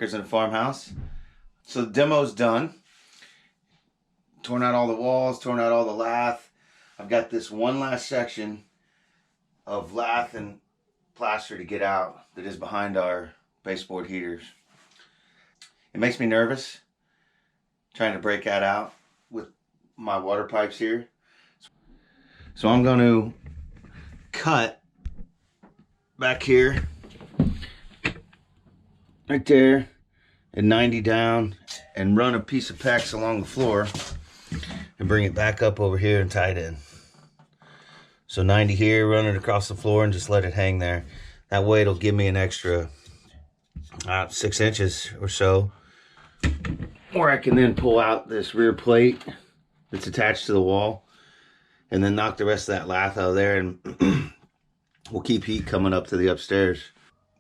Woodpeckers in a Farmhouse. So the demo's done. Torn out all the walls, torn out all the lath. I've got this one last section of lath and plaster to get out that is behind our baseboard heaters. It makes me nervous trying to break that out with my water pipes here. So I'm going to cut back here, right there, at 90 down, and run a piece of PEX along the floor and bring it back up over here and tie it in. So 90 here, run it across the floor and just let it hang there. That way it'll give me an extra 6 inches or so, or I can then pull out this rear plate that's attached to the wall and then knock the rest of that lath out of there, and we'll keep heat coming up to the upstairs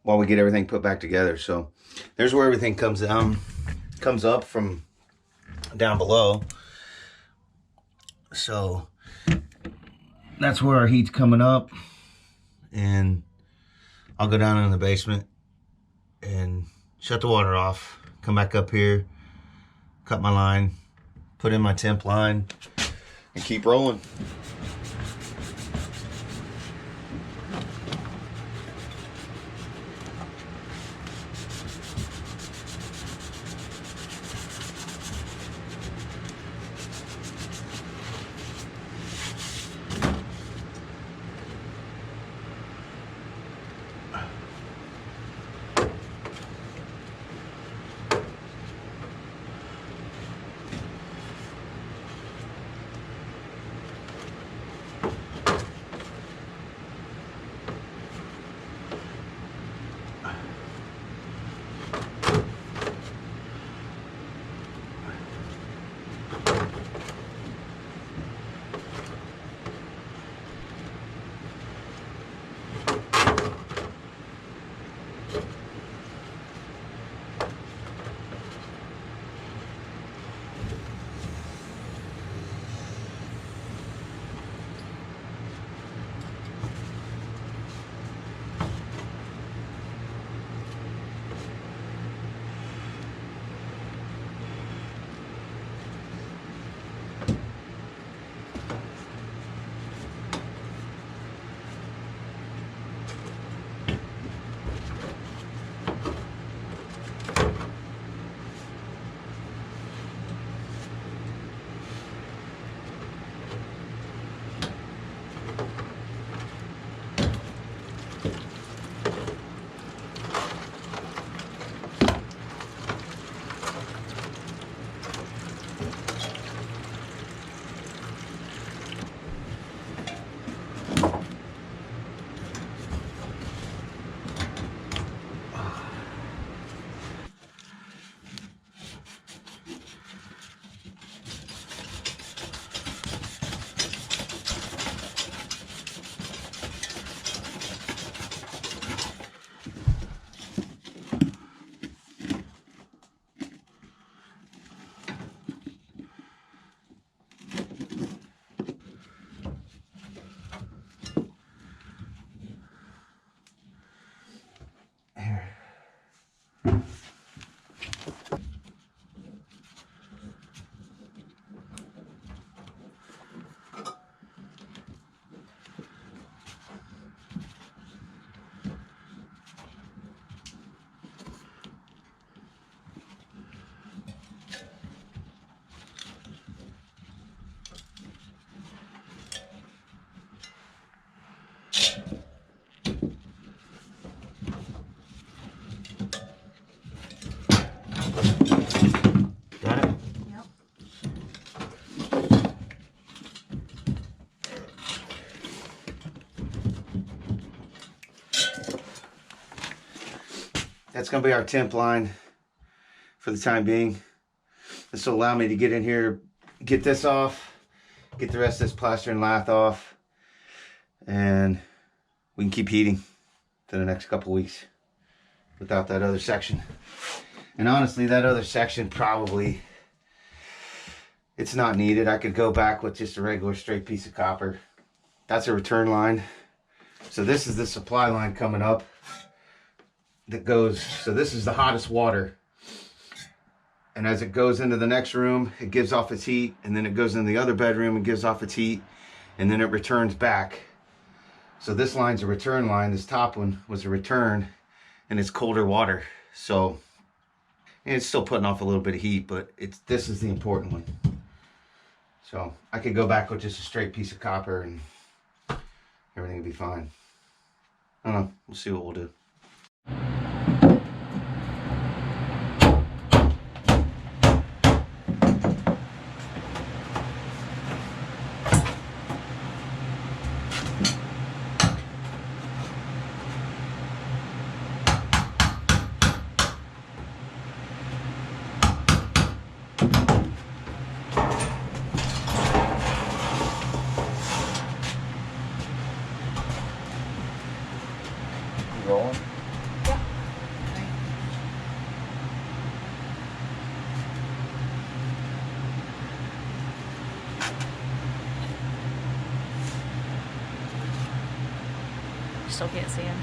while we get everything put back together. So there's where everything comes up from down below. So that's where our heat's coming up, and I'll go down in the basement and shut the water off, come back up here, cut my line, put in my temp line, and keep rolling. That's going to be our temp line for the time being. This will allow me to get in here, get this off, get the rest of this plaster and lath off, and we can keep heating for the next couple weeks without that other section. And honestly, that other section probably, it's not needed. I could go back with just a regular straight piece of copper. That's a return line. So this is the supply line coming up that goes, so this is the hottest water And as it goes into the next room, it gives off its heat, and then it goes into the other bedroom and gives off its heat, and then it returns back. So this line's a return line. This top one was a return, and it's colder water. So and it's still putting off a little bit of heat, but this is the important one. So I could go back with just a straight piece of copper and everything will be fine. I don't know. We'll see what we'll do. Rolling? Yeah. Still can't see him.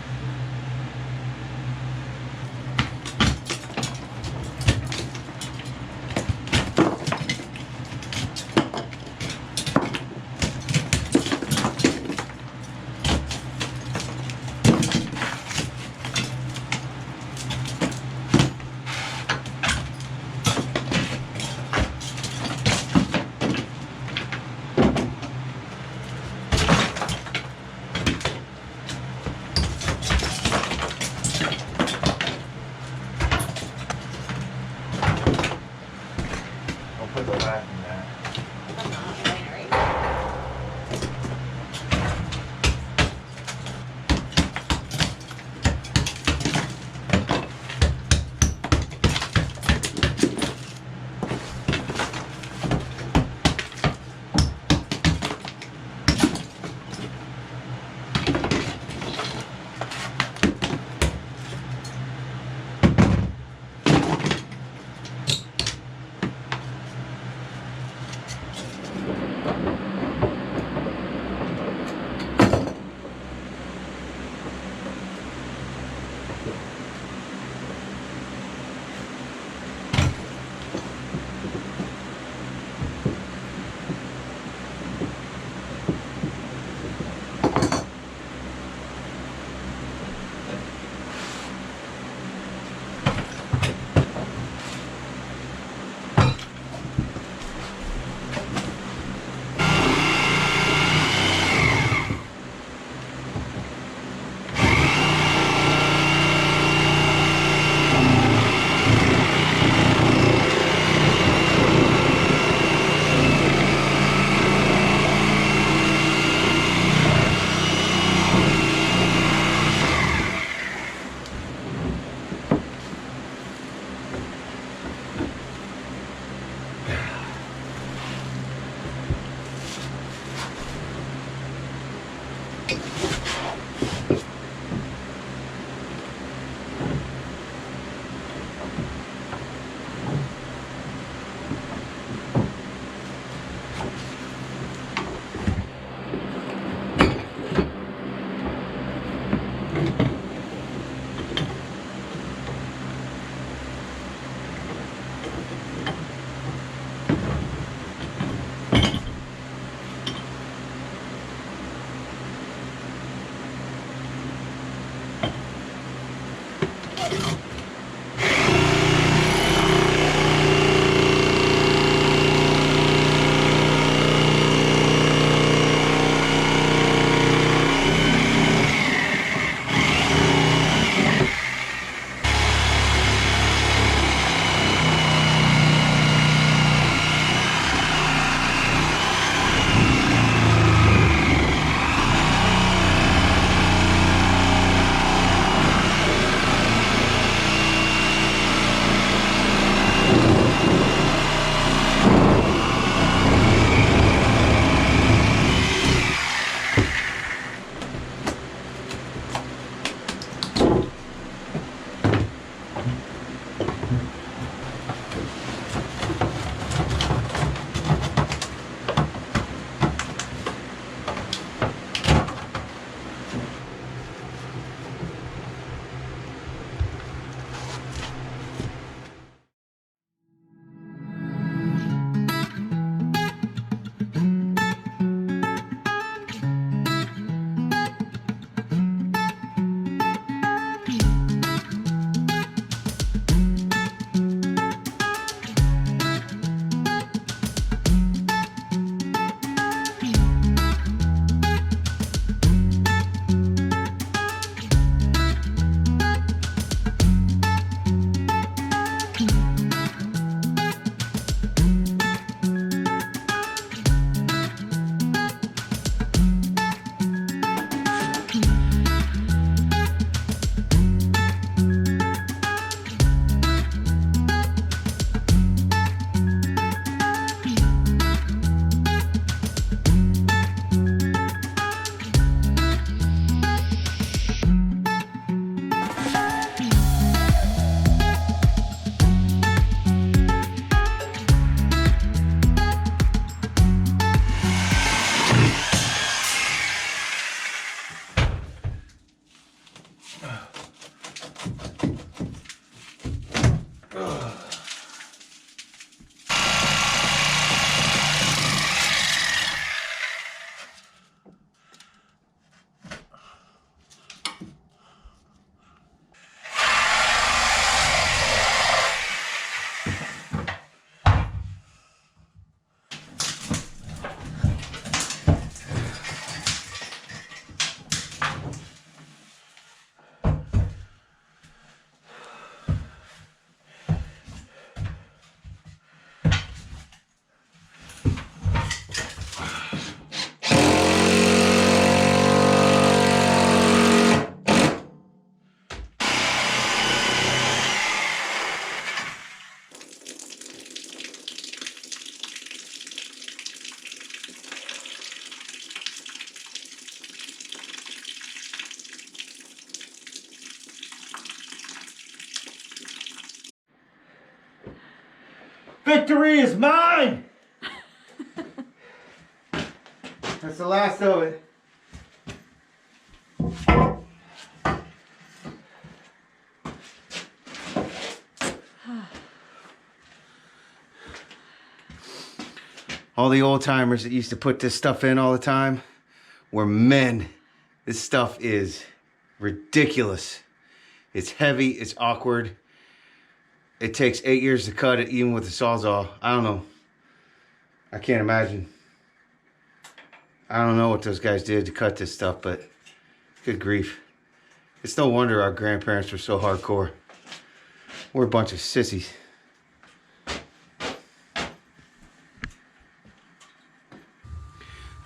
Victory is mine! That's the last of it. All the old timers that used to put this stuff in all the time were men. This stuff is ridiculous. It's heavy, it's awkward. It takes 8 years to cut it, even with the Sawzall. I don't know. I can't imagine. I don't know what those guys did to cut this stuff, but good grief. It's no wonder our grandparents were so hardcore. We're a bunch of sissies.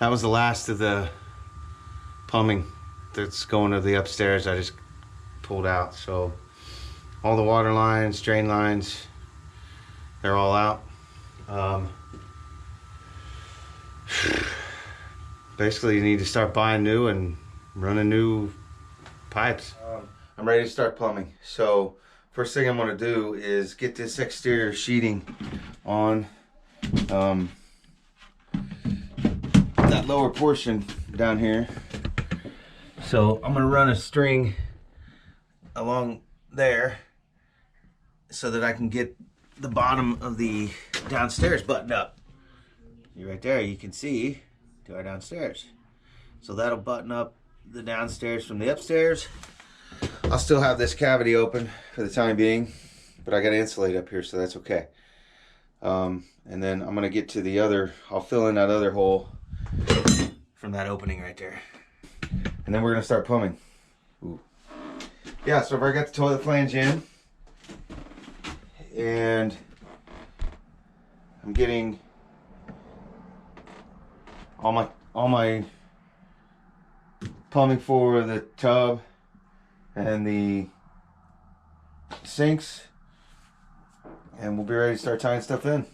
That was the last of the plumbing that's going to the upstairs. I just pulled out. So all the water lines, drain lines, they're all out. Basically, you need to start buying new and running new pipes. I'm ready to start plumbing. So first thing I'm going to do is get this exterior sheeting on that lower portion down here. So I'm gonna run a string along there so that I can get the bottom of the downstairs buttoned up. See right there, you can see to our downstairs. So that'll button up the downstairs from the upstairs. I'll still have this cavity open for the time being, but I gotta insulate up here, so that's okay. And then I'm gonna get to the other, I'll fill in that other hole from that opening right there. And then we're gonna start plumbing. Ooh. Yeah, so if I got the toilet flange in, and I'm getting all my plumbing for the tub and the sinks, and we'll be ready to start tying stuff in.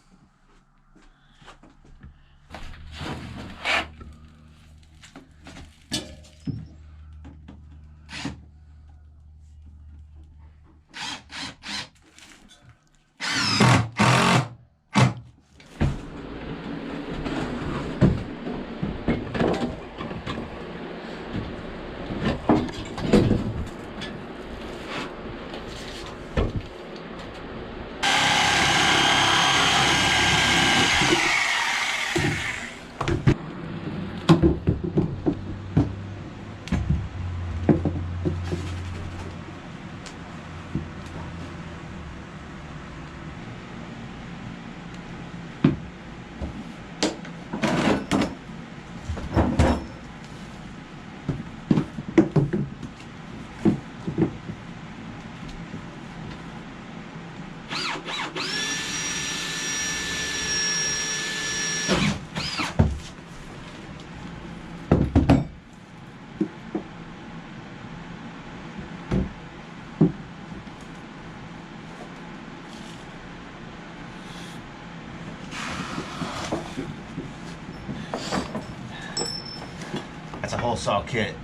That's a hole saw kit.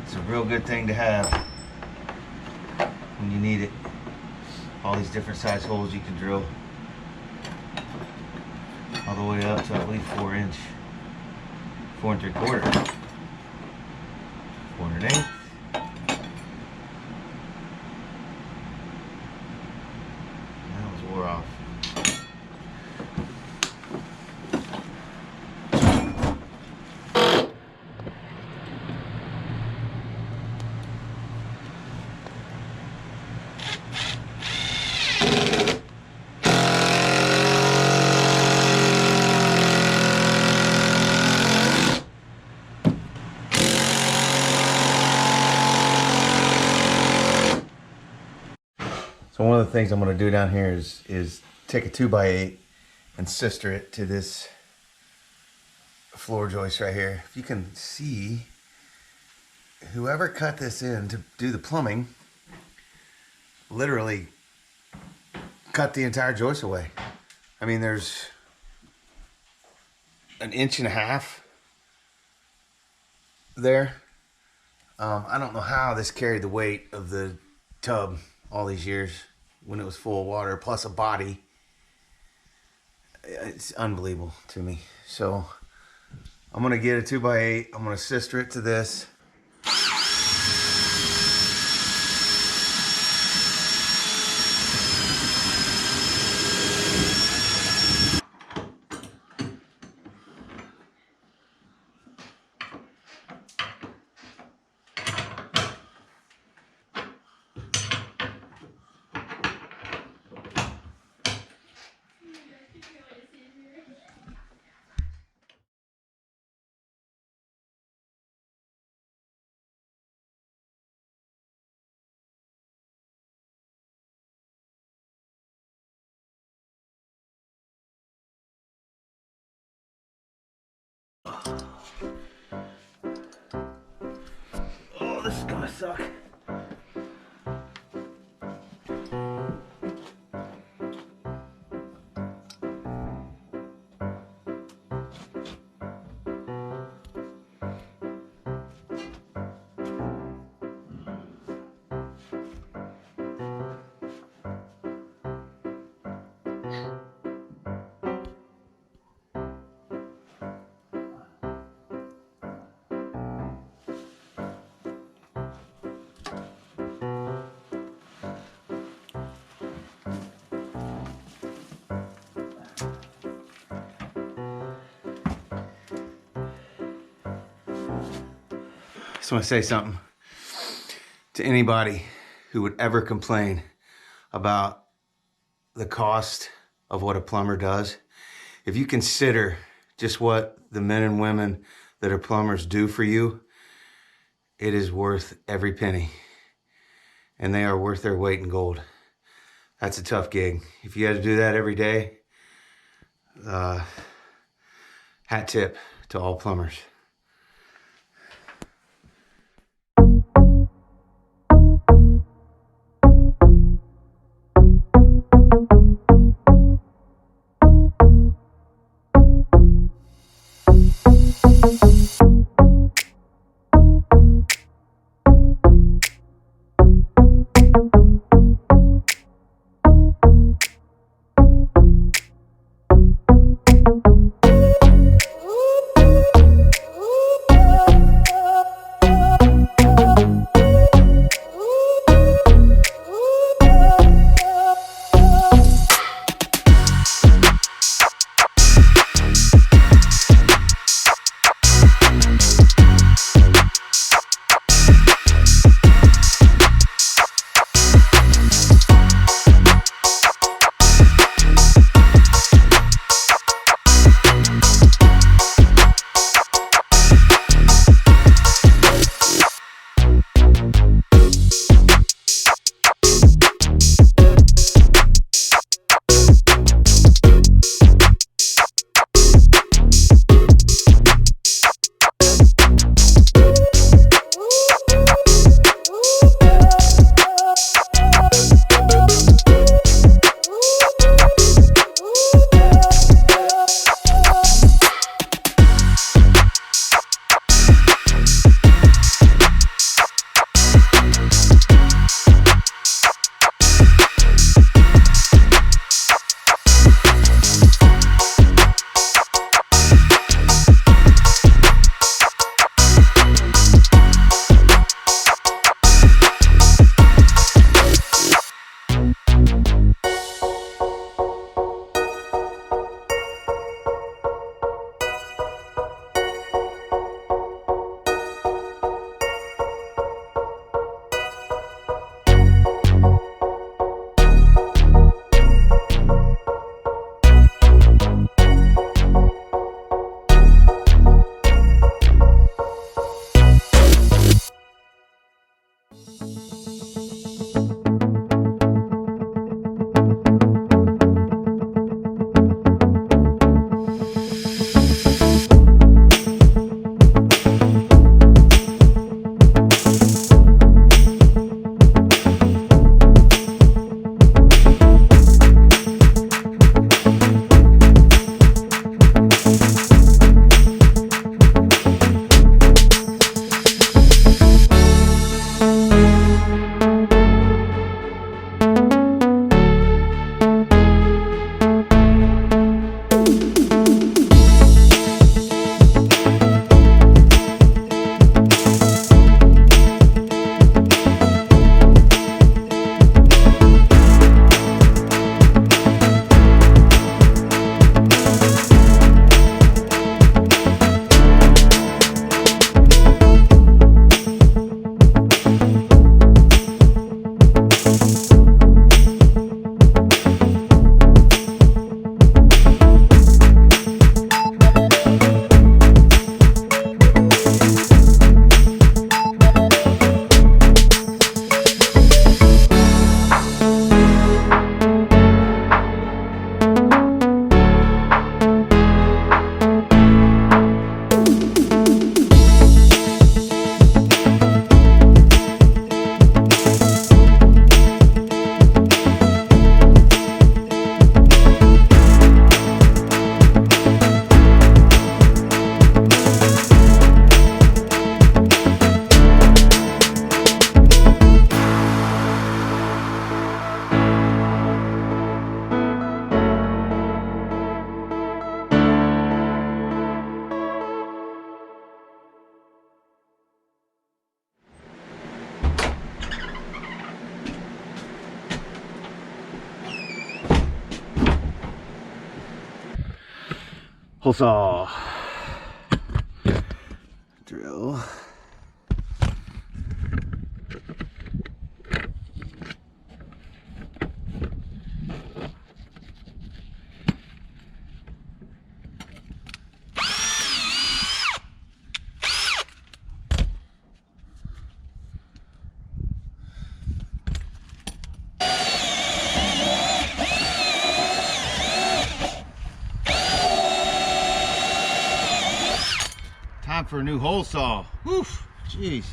It's a real good thing to have when you need it. All these different size holes you can drill. All the way up to, I believe, 4 inch. 4 3/4. 4/8. That was wore off. So one of the things I'm going to do down here is take a 2x8 and sister it to this floor joist right here. If you can see, whoever cut this in to do the plumbing literally cut the entire joist away. I mean, there's an 1.5 inches there. I don't know how this carried the weight of the tub all these years when it was full of water, plus a body. It's unbelievable to me. So I'm gonna get a 2x8. I'm gonna sister it to this. Oh, this is gonna suck. Just want to say something to anybody who would ever complain about the cost of what a plumber does. If you consider just what the men and women that are plumbers do for you, it is worth every penny. And they are worth their weight in gold. That's a tough gig. If you had to do that every day, hat tip to all plumbers. hole saw. Drill. Time for a new hole saw. Oof, jeez.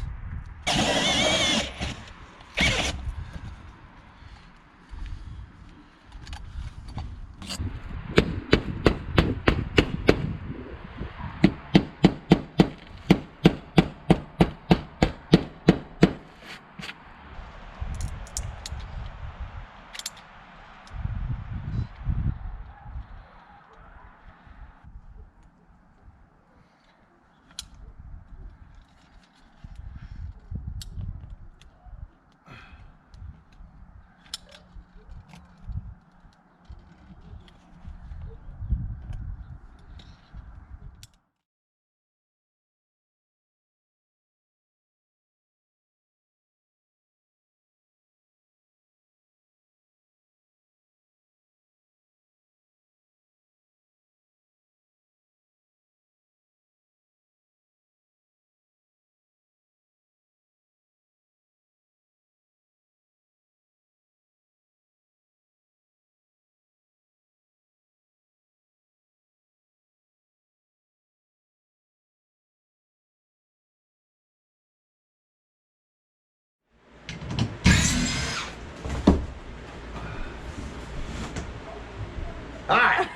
Hi.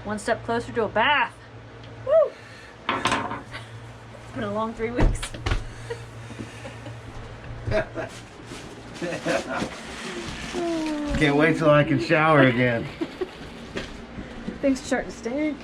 One step closer to a bath. Woo! It's been a long 3 weeks. Can't wait till I can shower again. Things are starting to stink.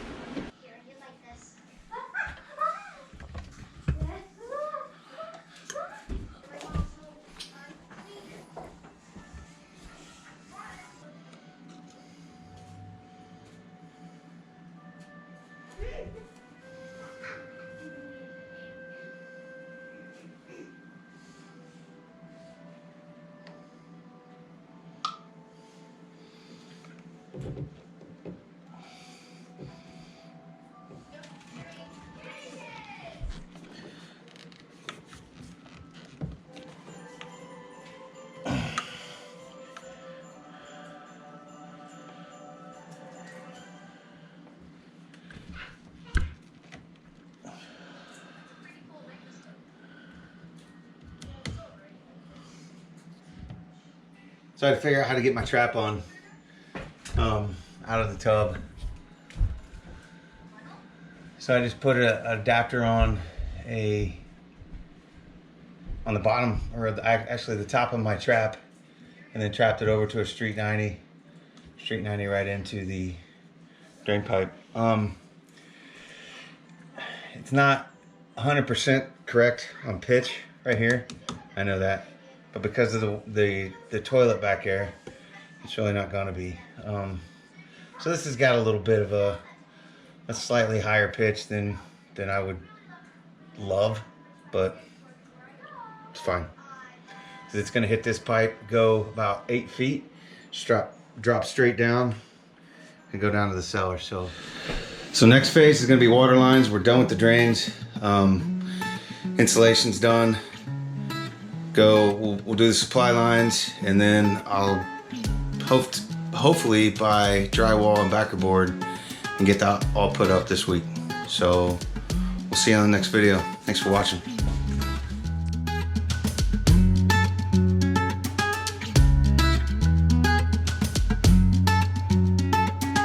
So I had to figure out how to get my trap on out of the tub. So I just put an adapter on the bottom, or actually the top of my trap, and then trapped it over to a Street 90 right into the drain pipe. It's not 100% correct on pitch right here. I know that. But because of the toilet back there, it's really not gonna be. So this has got a little bit of a slightly higher pitch than I would love, but it's fine. So it's gonna hit this pipe, go about 8 feet, just drop straight down, and go down to the cellar. So next phase is gonna be water lines. We're done with the drains. Insulation's done. We'll do the supply lines, and then I'll hopefully buy drywall and backer board and get that all put up this week. So we'll see you on the next video. Thanks for watching.